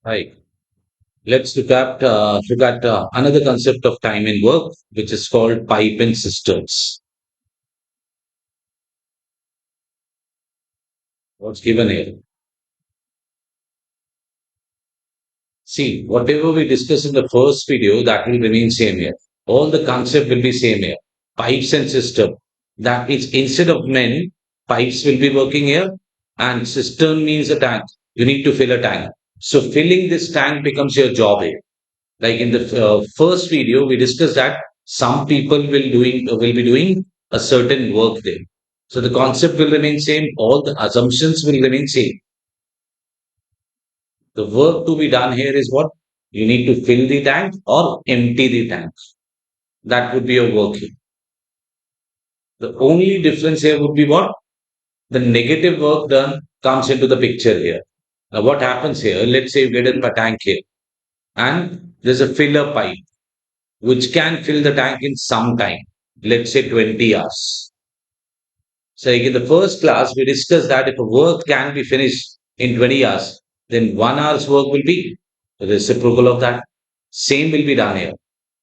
Hi. Let's look at another concept of time in work, which is called pipe and cisterns. What's given here? See, whatever we discussed in the first video, that will remain same here. All the concept will be same here. Pipes and cistern. That means instead of men, pipes will be working here, and cistern means a tank. You need to fill a tank. So filling this tank becomes your job here. Like in the first video we discussed that some people will be doing a certain work there, so the concept will remain same, all the assumptions will remain same. The work to be done here is what? You need to fill the tank or empty the tank. That would be your work here. The only difference here would be what? The negative work done comes into the picture here. Now what happens here, let's say you get a tank here and there's a filler pipe which can fill the tank in some time, let's say 20 hours. So, like in the first class, we discussed that if a work can be finished in 20 hours, then 1 hour's work will be the reciprocal of that. Same will be done here.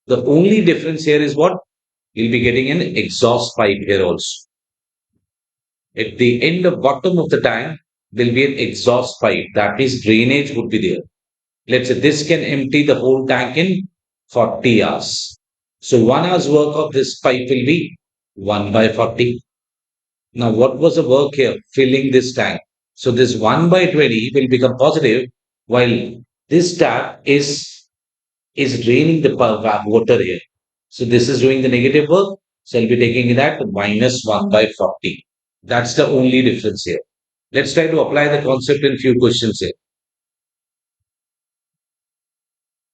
The only difference here is what? You'll be getting an exhaust pipe here also. At the end of bottom of the tank, there'll be an exhaust pipe. That means drainage would be there. Let's say this can empty the whole tank in 40 hours. So 1 hour's work of this pipe will be 1 by 40. Now, what was the work here? Filling this tank. So this 1 by 20 will become positive, while this tap is draining the water here. So this is doing the negative work. So I'll be taking that minus 1 by 40. That's the only difference here. Let's try to apply the concept in few questions here.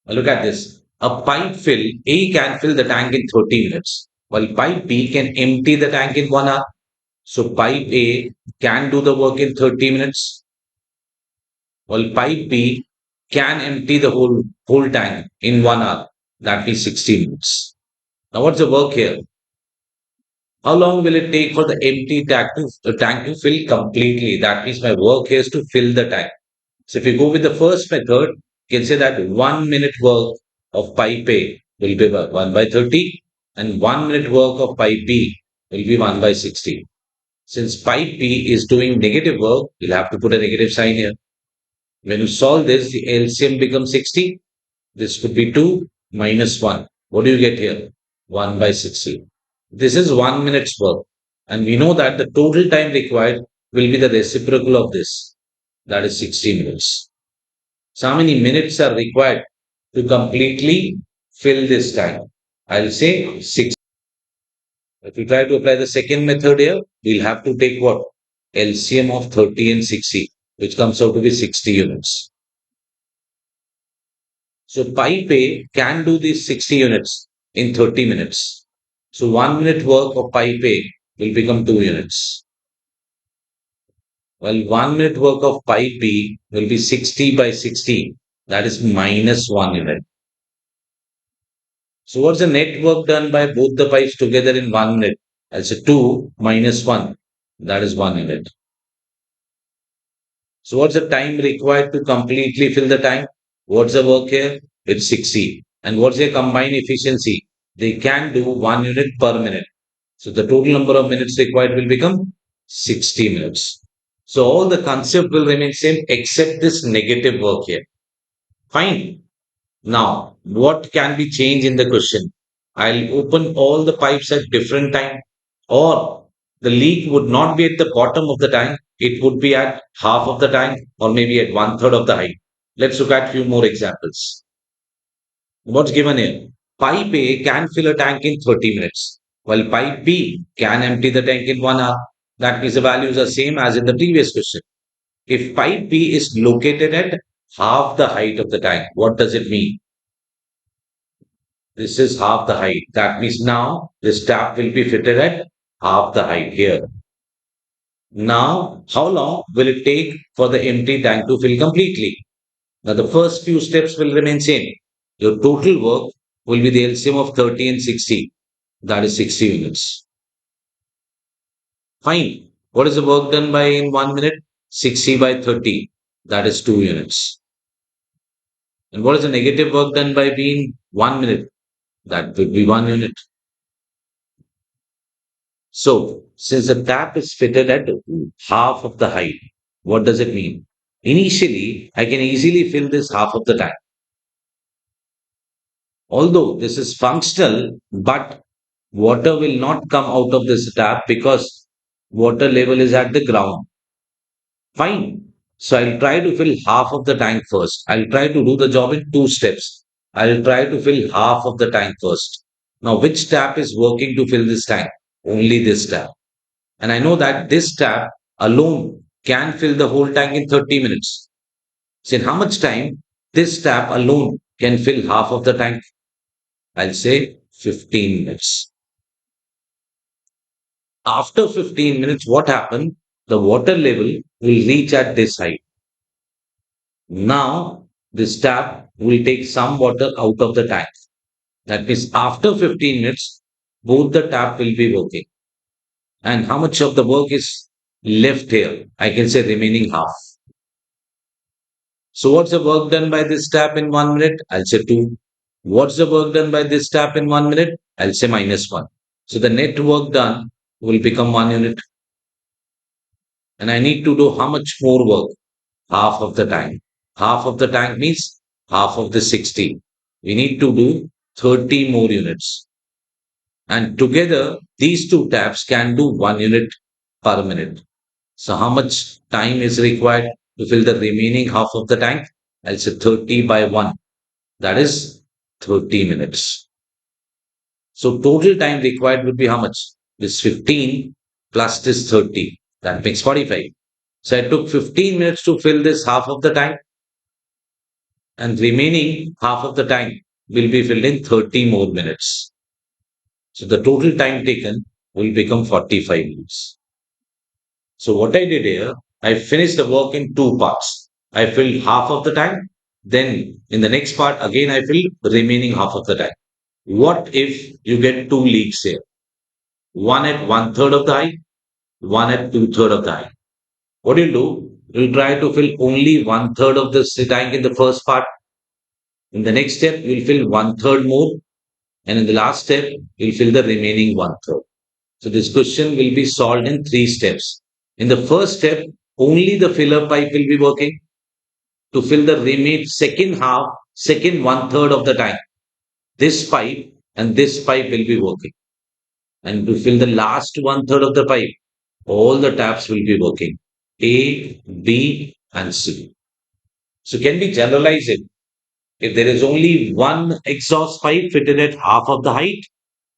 Look at this. A pipe fill A can fill the tank in 30 minutes, while pipe B can empty the tank in 1 hour. So pipe A can do the work in 30 minutes, while pipe B can empty the whole tank in 1 hour. That is 60 minutes. Now what's the work here? How long will it take for the empty tank to fill completely? That means my work here is to fill the tank. So if you go with the first method, you can say that 1 minute work of pipe A will be 1 by 30 and 1 minute work of pipe B will be 1 by 60. Since pipe B is doing negative work, you'll have to put a negative sign here. When you solve this, the LCM becomes 60. This would be 2 minus 1. What do you get here? 1 by 60. This is 1 minute's work. And we know that the total time required will be the reciprocal of this. That is 60 minutes. So how many minutes are required to completely fill this tank? I'll say 6. If we try to apply the second method here, we'll have to take what? LCM of 30 and 60, which comes out to be 60 units. So pipe A can do these 60 units in 30 minutes. So 1 minute work of pipe A will become 2 units. Well, 1 minute work of pipe B will be 60 by 60. That is minus 1 unit. So what's the net work done by both the pipes together in 1 minute? That's a 2 minus 1. That is 1 unit. So what's the time required to completely fill the tank? What's the work here? It's 60. And what's their combined efficiency? They can do 1 unit per minute. So the total number of minutes required will become 60 minutes. So all the concept will remain same except this negative work here. Fine. Now, what can be changed in the question? I'll open all the pipes at different time, or the leak would not be at the bottom of the tank. It would be at half of the tank or maybe at 1/3 of the height. Let's look at few more examples. What's given here? Pipe A can fill a tank in 30 minutes, while pipe B can empty the tank in 1 hour. That means the values are same as in the previous question. If pipe B is located at half the height of the tank, what does it mean? This is half the height. That means now this tap will be fitted at half the height here. Now, how long will it take for the empty tank to fill completely? Now, the first few steps will remain same. Your total work will be the LCM of 30 and 60. That is 60 units. Fine. What is the work done by in 1 minute? 60 by 30. That is 2 units. And what is the negative work done by being 1 minute? That would be 1 unit. So, since the tap is fitted at half of the height, what does it mean? Initially, I can easily fill this half of the tank. Although this is functional, but water will not come out of this tap because water level is at the ground. Fine. So I'll try to fill half of the tank first. I'll try to do the job in two steps. I'll try to fill half of the tank first. Now, which tap is working to fill this tank? Only this tap. And I know that this tap alone can fill the whole tank in 30 minutes. So in how much time this tap alone can fill half of the tank? I'll say 15 minutes. After 15 minutes, what happened? The water level will reach at this height. Now, this tap will take some water out of the tank. That means after 15 minutes, both the tap will be working. And how much of the work is left here? I can say remaining half. So what's the work done by this tap in 1 minute? I'll say 2. What's the work done by this tap in 1 minute? I'll say -1. So the net work done will become 1 unit. And I need to do how much more work? Half of the tank. Half of the tank means half of the 60. We need to do 30 more units. And together, these two taps can do 1 unit per minute. So how much time is required to fill the remaining half of the tank? I'll say 30 by 1. That is 30 minutes. So total time required would be how much? This 15 plus this 30. That makes 45. So I took 15 minutes to fill this half of the tank, and remaining half of the tank will be filled in 30 more minutes. So the total time taken will become 45 minutes. So what I did here, I finished the work in two parts. I filled half of the tank. Then in the next part, again, I filled the remaining half of the tank. What if you get two leaks here? One at 1/3 of the height, one at 2/3 of the height. What you'll do, you'll try to fill only 1/3 of the tank in the first part. In the next step, you'll fill 1/3 more. And in the last step, you'll fill the remaining 1/3. So this question will be solved in three steps. In the first step, only the filler pipe will be working to fill the remaining second half, second 1/3 of the tank. This pipe and this pipe will be working. And to fill the last 1/3 of the pipe, all the taps will be working. A, B, and C. So can we generalize it? If there is only one exhaust pipe fitted at half of the height,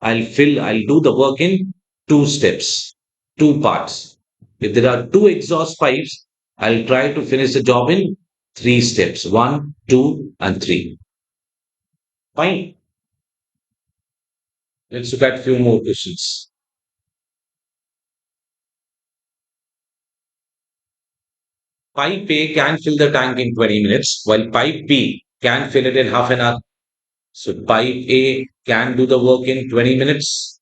I'll do the work in two steps, two parts. If there are two exhaust pipes, I'll try to finish the job in three steps, one, two, and three. Fine. Let's look at a few more questions. Pipe A can fill the tank in 20 minutes, while pipe B can fill it in half an hour. So pipe A can do the work in 20 minutes,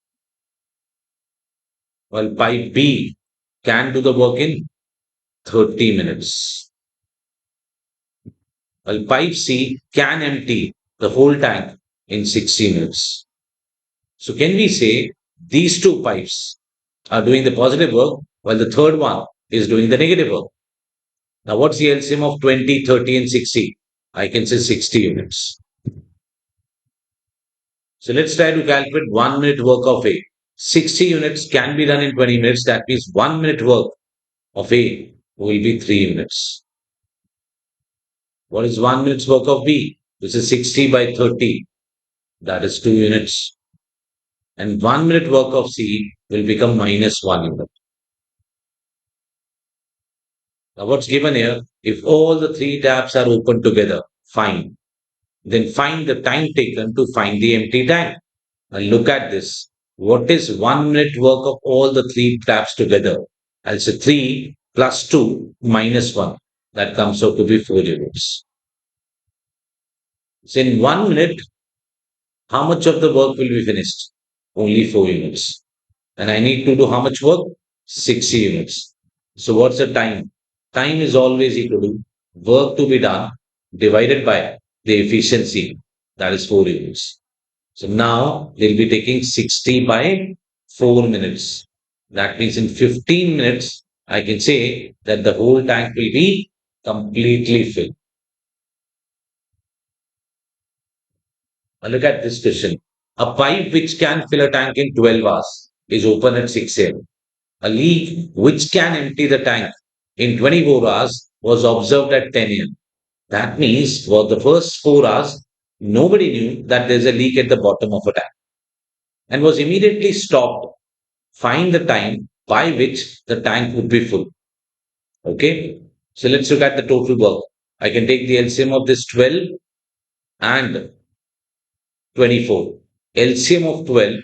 while pipe B can do the work in 30 minutes. While pipe C can empty the whole tank in 60 minutes. So can we say these two pipes are doing the positive work while the third one is doing the negative work? Now what's the LCM of 20, 30 and 60? I can say 60 units. So let's try to calculate 1 minute work of A. 60 units can be done in 20 minutes. That means 1 minute work of A will be 3 minutes. What is 1 minute's work of B? This is 60 by 30. That is 2 units. And 1 minute work of C will become -1 unit. Now what's given here? If all the three tabs are open together, fine. Then find the time taken to find the empty tank. And look at this. What is 1 minute work of all the three tabs together? I'll say 3 plus 2 minus 1. That comes out to be 4 units. So in 1 minute, how much of the work will be finished? Only 4 units. And I need to do how much work? 60 units. So what's the time? Time is always equal to work to be done divided by the efficiency, that is 4 units. So now they'll be taking 60 by 4 minutes. That means in 15 minutes, I can say that the whole tank will be completely filled. Now look at this question. A pipe which can fill a tank in 12 hours is open at 6 a.m. A leak which can empty the tank in 24 hours was observed at 10 a.m. That means for the first 4 hours, nobody knew that there's a leak at the bottom of a tank and was immediately stopped. Find the time by which the tank would be full. Okay. So let's look at the total work. I can take the LCM of this 12 and 24. LCM of 12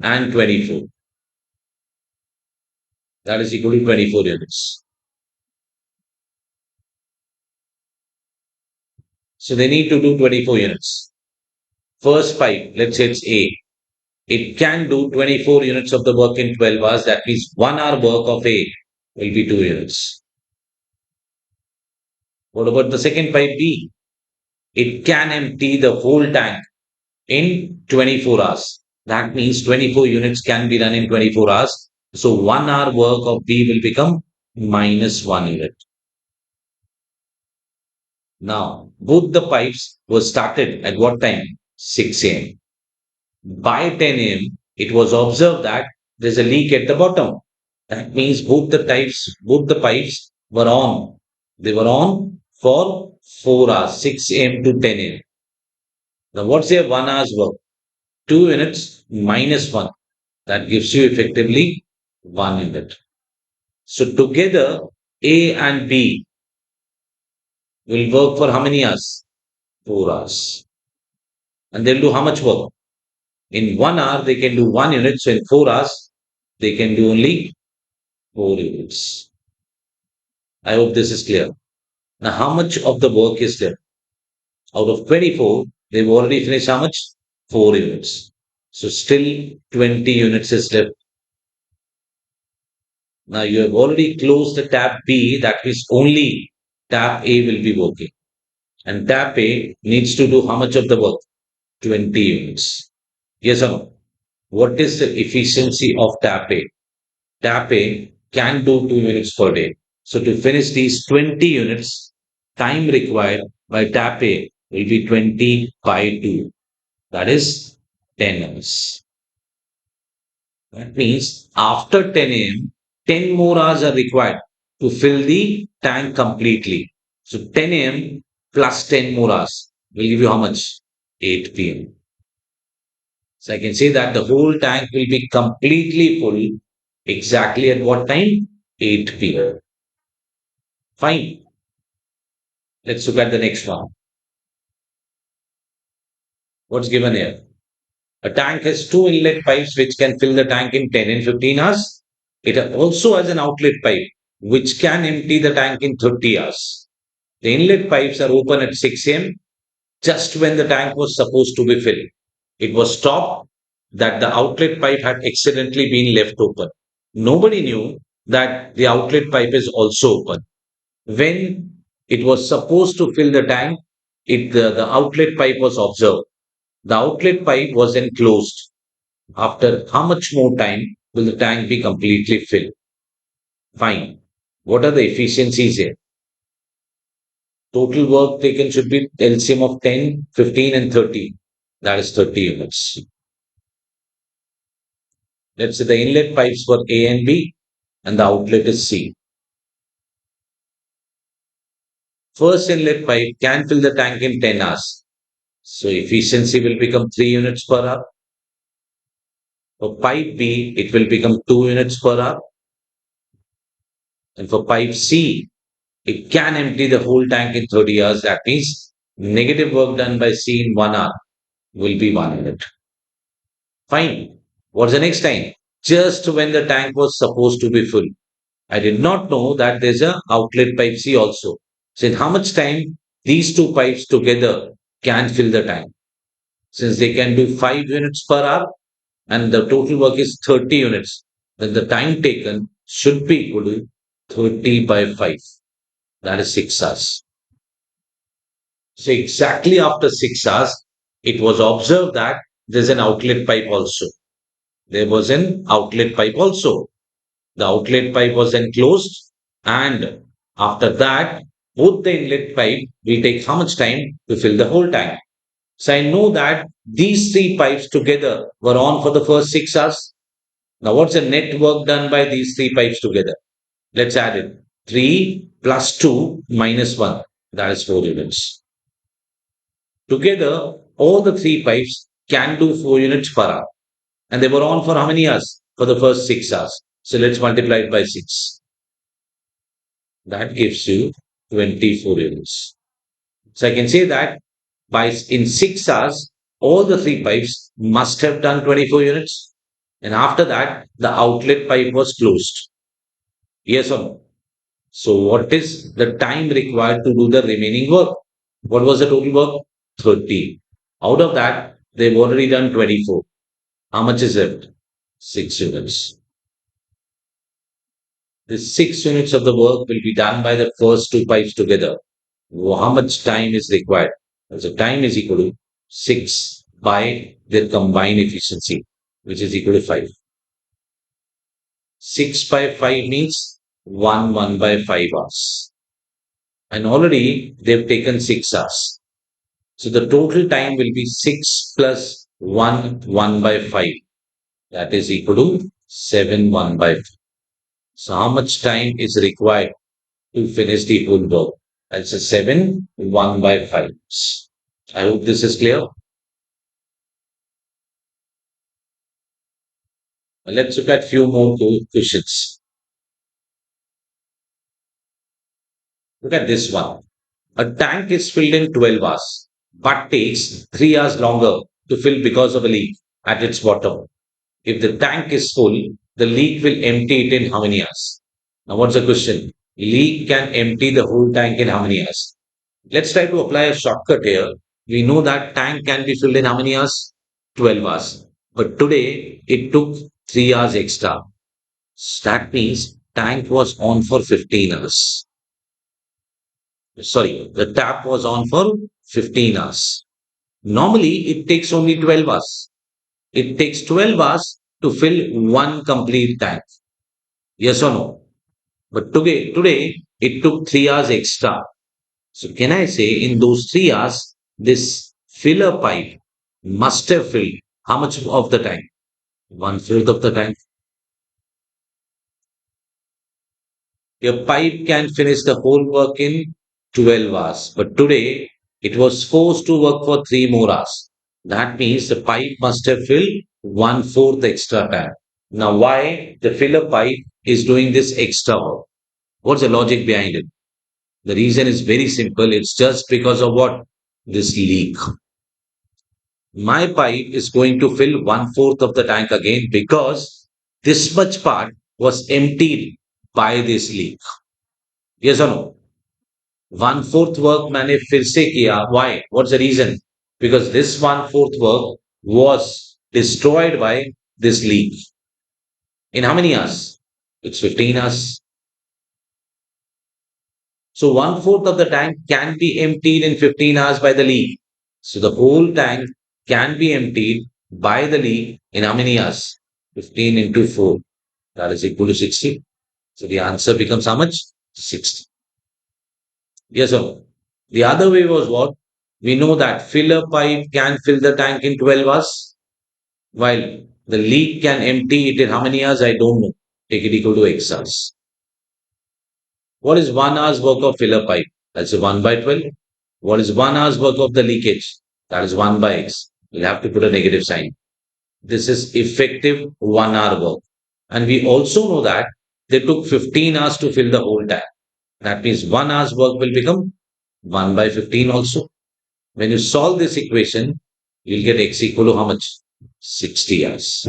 and 24. That is equal to 24 units. So they need to do 24 units. First pipe, let's say it's A. It can do 24 units of the work in 12 hours. That means 1 hour work of A will be 2 units. What about the second pipe B? It can empty the whole tank in 24 hours. That means 24 units can be done in 24 hours. So 1 hour work of B will become minus 1 unit. Now, both the pipes were started at what time? 6 a.m. By 10 a.m., it was observed that there's a leak at the bottom. That means both the pipes were on. They were on for 4 hours, 6 a.m. to 10 a.m. Now, what's their 1 hour's work? 2 units minus 1. That gives you effectively 1 unit. So together, A and B will work for how many hours? 4 hours. And they'll do how much work? In 1 hour, they can do 1 unit. So in 4 hours, they can do only 4 units. I hope this is clear. Now, how much of the work is there? Out of 24, they've already finished how much? 4 units. So still 20 units is left. Now you have already closed the tab B, that means only tab A will be working. And tab A needs to do how much of the work? 20 units. Yes or no? What is the efficiency of tab A? Tab A can do 2 units per day. So to finish these 20 units, time required by tab A will be 20 by 2. That is 10 hours. That means after 10 a.m., 10 more hours are required to fill the tank completely. So 10 a.m. plus 10 more hours will give you how much? 8 p.m. So I can say that the whole tank will be completely full exactly at what time? 8 p.m. Fine. Let's look at the next one. What's given here? A tank has two inlet pipes which can fill the tank in 10 and 15 hours. It also has an outlet pipe which can empty the tank in 30 hours. The inlet pipes are open at 6 a.m. just when the tank was supposed to be filled. It was stopped that the outlet pipe had accidentally been left open. Nobody knew that the outlet pipe is also open. When it was supposed to fill the tank, the outlet pipe was observed. The outlet pipe was then closed. After how much more time will the tank be completely filled? Fine. What are the efficiencies here? Total work taken should be LCM of 10, 15, and 30. That is 30 units. Let's say the inlet pipes were A and B and the outlet is C. First inlet pipe can fill the tank in 10 hours. So efficiency will become 3 units per hour. For pipe B, it will become 2 units per hour. And for pipe C, it can empty the whole tank in 30 hours. That means negative work done by C in 1 hour will be 1 unit. Fine. What's the next time? Just when the tank was supposed to be full. I did not know that there's a outlet pipe C also. So in how much time these two pipes together can fill the tank? Since they can do 5 units per hour and the total work is 30 units, then the time taken should be equal to 30 by 5. That is 6 hours. So exactly after 6 hours, it was observed that there's an outlet pipe also. There was an outlet pipe also. The outlet pipe was then closed, and after that, both the inlet pipe will take how much time to fill the whole tank. So I know that these three pipes together were on for the first 6 hours. Now, what's the net work done by these three pipes together? Let's add it. 3 plus 2 minus 1. That is 4 units. Together, all the three pipes can do 4 units per hour. And they were on for how many hours? For the first 6 hours. So let's multiply it by 6. That gives you 24 units. So I can say that by in 6 hours, all the three pipes must have done 24 units. And after that, the outlet pipe was closed. Yes or no? So what is the time required to do the remaining work? What was the total work? 30. Out of that, they've already done 24. How much is it? 6 units. The 6 units of the work will be done by the first two pipes together. How much time is required? So time is equal to 6 by their combined efficiency, which is equal to 5. 6 by 5 means 1 by 5 hours. And already they've taken 6 hours. So the total time will be 6 plus 1 by 5. That is equal to 7 1 by 5. So how much time is required to finish the whole work? That's a 7 1 by 5. I hope this is clear. Let's look at few more questions. Look at this one. A tank is filled in 12 hours, but takes 3 hours longer to fill because of a leak at its bottom. If the tank is full, the leak will empty it in how many hours? Now, what's the question? Leak can empty the whole tank in how many hours? Let's try to apply a shortcut here. We know that tank can be filled in how many hours? 12 hours. But today, it took 3 hours extra. That means tank was on for 15 hours. Sorry, the tap was on for 15 hours. Normally, it takes only 12 hours. It takes 12 hours to fill one complete tank. Yes or no? But today it took 3 hours extra. So can I say in those 3 hours, this filler pipe must have filled how much of the tank? One fourth of the tank. Your pipe can finish the whole work in 12 hours. But today it was forced to work for 3 more hours. That means the pipe must have filled one fourth extra tank. Now, why the filler pipe is doing this extra work? What's the logic behind it? The reason is very simple. It's just because of what? This leak. My pipe is going to fill one fourth of the tank again because this much part was emptied by this leak. Yes or no? One fourth work मैंने फिर से किया. Why? What's the reason? Because this one fourth work was destroyed by this leak. In how many hours? It's 15 hours. So one fourth of the tank can be emptied in 15 hours by the leak. So the whole tank can be emptied by the leak in how many hours? 15 into 4. That is equal to 60. So the answer becomes how much? 60. Yes or no? The other way was what? We know that filler pipe can fill the tank in 12 hours, while the leak can empty it in how many hours? I don't know. Take it equal to X hours. What is 1 hour's work of filler pipe? That's a 1 by 12. What is 1 hour's work of the leakage? That is 1 by X. We'll have to put a negative sign. This is effective 1 hour work. And we also know that they took 15 hours to fill the whole tank. That means 1 hour's work will become 1 by 15 also. When you solve this equation, you'll get X equal to how much? 60 hours.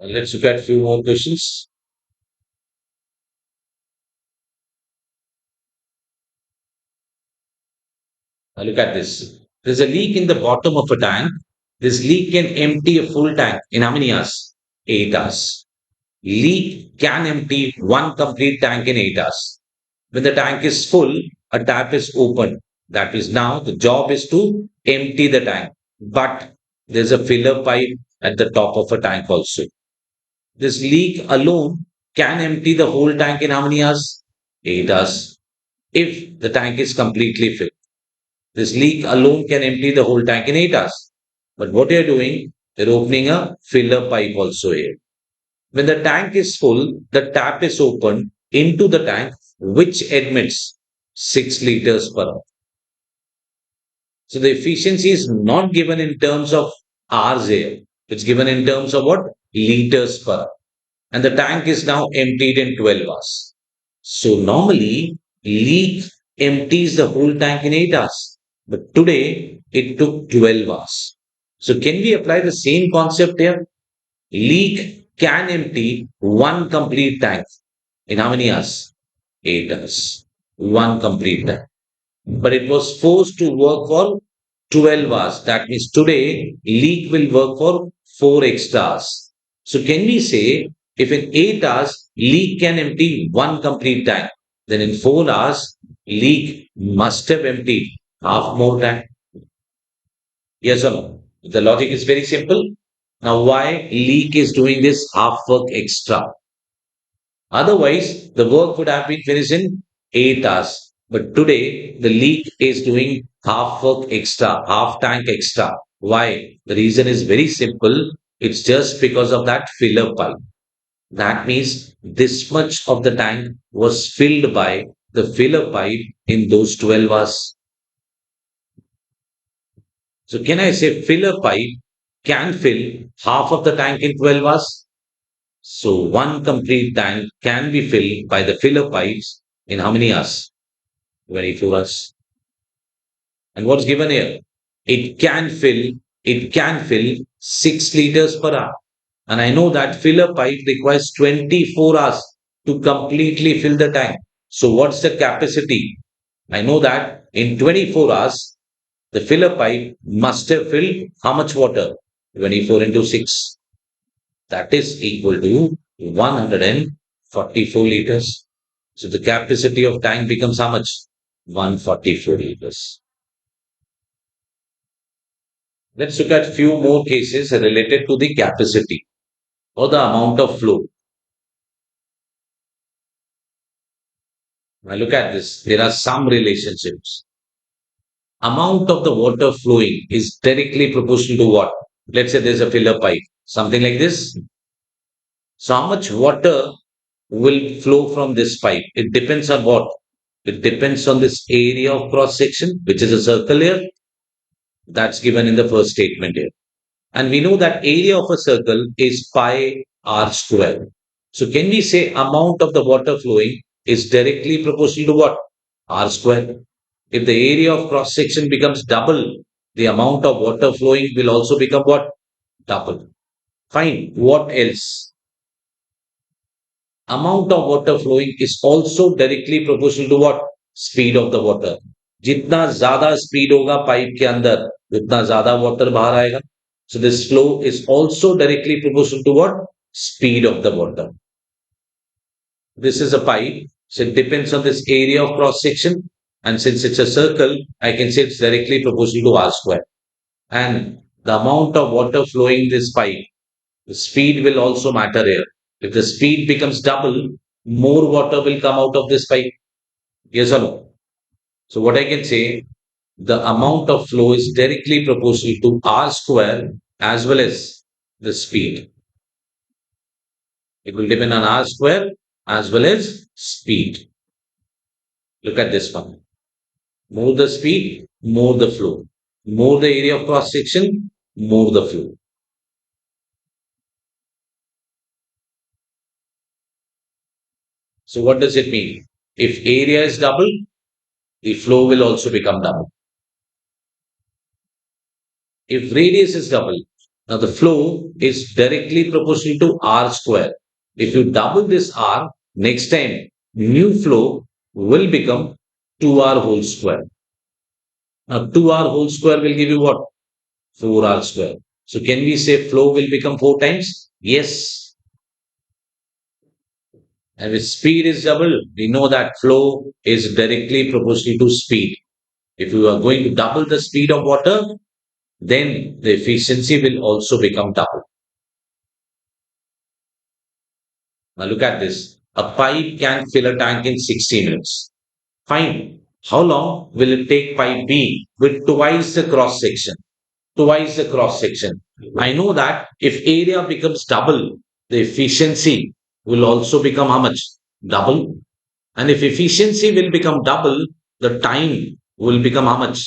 Let's look at a few more questions. Look at this. There's a leak in the bottom of a tank. This leak can empty a full tank in how many hours? 8 hours. Leak can empty one complete tank in 8 hours. When the tank is full, a tap is open. That is now the job is to empty the tank. But there's a filler pipe at the top of a tank also. This leak alone can empty the whole tank in how many hours? 8 hours. If the tank is completely filled. This leak alone can empty the whole tank in 8 hours. But what you're doing, you're opening a filler pipe also here. When the tank is full, the tap is opened into the tank, which admits 6 liters per hour. So the efficiency is not given in terms of hours here. It's given in terms of what? Liters per hour. And the tank is now emptied in 12 hours. So normally, leak empties the whole tank in 8 hours. But today, it took 12 hours. So can we apply the same concept here? Leak can empty one complete tank in how many hours? 8 hours. One complete tank. But it was forced to work for 12 hours. That means today, leak will work for 4 extra hours. So can we say if in 8 hours, leak can empty one complete tank, then in 4 hours, leak must have emptied half more tank? Yes or no? The logic is very simple. Now, why leak is doing this half work extra? Otherwise, the work would have been finished in 8 hours. But today, the leak is doing half work extra, half tank extra. Why? The reason is very simple. It's just because of that filler pipe. That means this much of the tank was filled by the filler pipe in those 12 hours. So, can I say filler pipe can fill half of the tank in 12 hours? So one complete tank can be filled by the filler pipes in how many hours? 24 hours. And what's given here? It can fill, it can fill 6 liters per hour. And I know that filler pipe requires 24 hours to completely fill the tank. So what's the capacity? I know that in 24 hours, the filler pipe must have filled how much water? 24 into 6. That is equal to 144 liters. So the capacity of tank becomes how much? 144 liters. Let's look at few more cases related to the capacity or the amount of flow. Now look at this. There are some relationships. Amount of the water flowing is directly proportional to what? Let's say there's a filler pipe, something like this. So how much water will flow from this pipe? It depends on what? It depends on this area of cross section, which is a circle here. That's given in the first statement here. And we know that area of a circle is pi r square. So can we say amount of the water flowing is directly proportional to what? R square. If the area of cross section becomes double, the amount of water flowing will also become what? Double. Fine. What else? Amount of water flowing is also directly proportional to what? Speed of the water. जितना ज्यादा speed होगा pipe के अंदर उतना ज्यादा water बाहर आएगा. So this flow is also directly proportional to what? Speed of the water. This is a pipe, so it depends on this area of cross section, and since it's a circle, I can say it's directly proportional to r square. And the amount of water flowing this pipe, the speed will also matter here. If the speed becomes double, more water will come out of this pipe. Yes or no? So what I can say, the amount of flow is directly proportional to r square as well as the speed. It will depend on r square as well as speed. Look at this one. More the speed, more the flow. More the area of cross section, more the flow. So what does it mean? If area is double, the flow will also become double. If radius is double, now the flow is directly proportional to r square. If you double this r, next time new flow will become 2r whole square. Now 2r whole square will give you what? 4r square. So can we say flow will become 4 times? Yes. And if speed is double, we know that flow is directly proportional to speed. If you are going to double the speed of water, then the efficiency will also become double. Now look at this. A pipe can fill a tank in 60 minutes. Fine. How long will it take pipe B with twice the cross section? Twice the cross section. I know that if area becomes double, the efficiency will also become how much? Double. And if efficiency will become double, the time will become how much?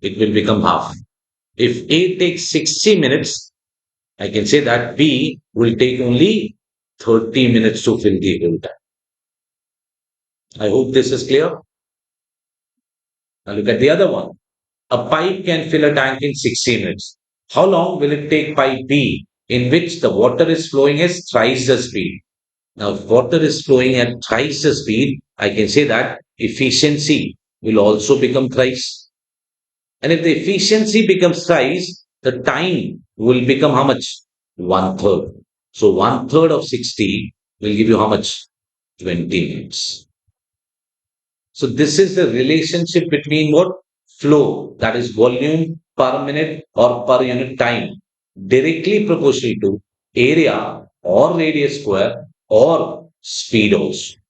It will become half. If A takes 60 minutes, I can say that B will take only 30 minutes to fill the whole tank. I hope this is clear. Now look at the other one. A pipe can fill a tank in 60 minutes. How long will it take pipe B, in which the water is flowing at thrice the speed? Now, if water is flowing at thrice the speed, I can say that efficiency will also become thrice. And if the efficiency becomes thrice, the time will become how much? One third. So, one third of 60 will give you how much? 20 minutes. So this is the relationship between what? Flow, that is volume per minute or per unit time, directly proportional to area or radius square or speed also.